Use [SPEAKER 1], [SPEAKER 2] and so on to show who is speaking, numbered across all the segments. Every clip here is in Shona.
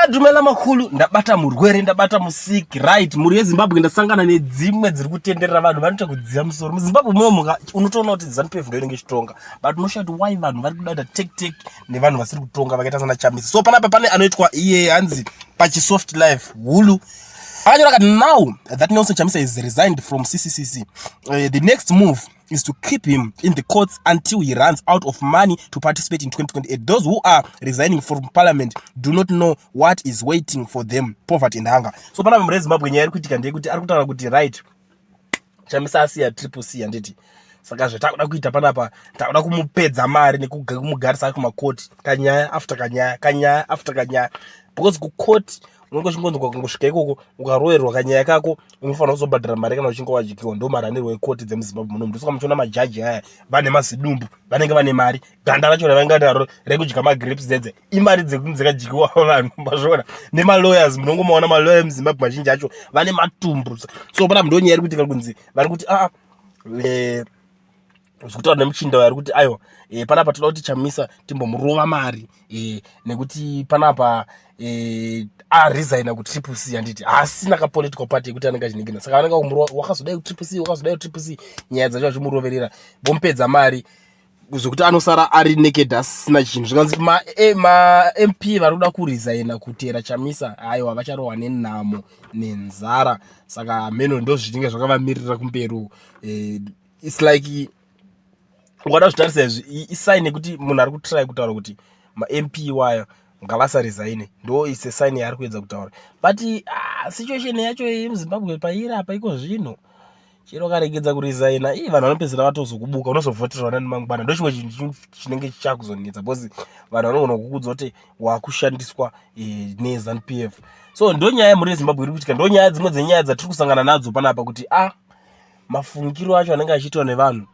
[SPEAKER 1] Dumela makulu ndabata murwere ndabata musiki right muri yeZimbabwe ndasangana nedzimwe dziri kutenderera vanhu vanoita kudziya musoro muZimbabwe momuka unotoona kuti ZANU-PF ndio inenge chitonga but unoshaya kuti why vanhu vari kuda tek nevanhu vasiri kutonga vakaita sana Chamisa. So panapa pane anoitwa iye hanzi pachisoft life hulu akanyora kuti now that Nelson Chamisa is resigned from CCCC, the next move is to keep him in the courts until he runs out of money to participate in 2028. Those who are resigning from parliament do not know what is waiting for them, poverty and hunger. So panapa muri Zimbabwe nyaya irikuitika ndeyekuti ari kutaura kuti right Chamisa asiya triple C handiti saka zvatakuda kuita panapa takuda kumupedza mari nekumugarisa kumakoti kanyaya after kanyaya after kanyaya because kukoti unenge uchingonzwa kungosvika ikoko ukaroverwa kanyaya kako unofanira kuzobhadhara mari kana uchinge wajikiwa ndo maranirwo ekoti dzemuZimbabwe muno ndoska muchiona majaji aya vane mazidumbu vanenge vane mari ganda racho ravanga naro rekudya magrapes dzedze imari dzekajikiwa vanhu mazviona nemalawyers munongomaona malawyer emuZimbabwe mazhinji acho vane matumbu. So panapa ndo nyaya iri kuitika kunzi vari kuti zvekutaura nemuchinda vari kuti aiwa panapa toda kuti Chamisa timbomurova mari nekuti panapa resigna kuti triple C handiti asina ka political party yekuti anenge achiningina saka vanenge kumurova wakazodai kuti triple C wakazodai kuti triple C nyaya dzacho achimuroverera bompedza mari zvokuti anosara ari naked asina chinhu zvikanzi ma MP vari kuda kuresigna kutera Chamisa aiwa vacharohwa nenhamo nenzara saka meno ndo zvinenge zvakavamirira kumberi. It's like ukada kutarisa izvi isaini yekuti munhu ari kutry kutaura kuti ma-MP waya ngavasaresign ndo ise sign yaari kuedza kutaura but situation yacho yemuZimbabwe pairi apa iko zvino chero karegedza kuresign vanhu vanopedzera vatozokubuka unozovhoterwa nani mangwana ndo chimwe chinhu chinenge chichakuzonetsa because vanhu vanogona kukudza kuti wakushandiswa neZANU-PF. So ndo nyaya muri Zimbabwe iri kuitika ndo nyaya dzimwe dzenyaya dzatiri kusangana nadzo panapa kuti mafungiro acho anenge achiitwa nevanhu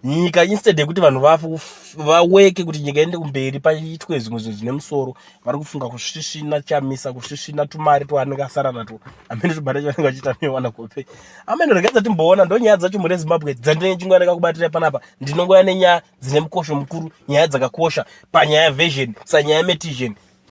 [SPEAKER 1] nyika instead yekuti vanhu vaweke kuti nyika iende kumberi paitwe zvimwe zvinhu zvine musoro vari kufunga kusvisvina Chamisa kusvisvina tumari twaanenge asara nato amene tubare chanenge achiita newana kope amene regedza timboona ndo nyaya dzacho muri Zimbabwe dzandine chingooneka kubatira panapa ndinongoya nenyaya dzine mukosho mukuru nyaya dzakakosha panyaya vision sanyaya meditation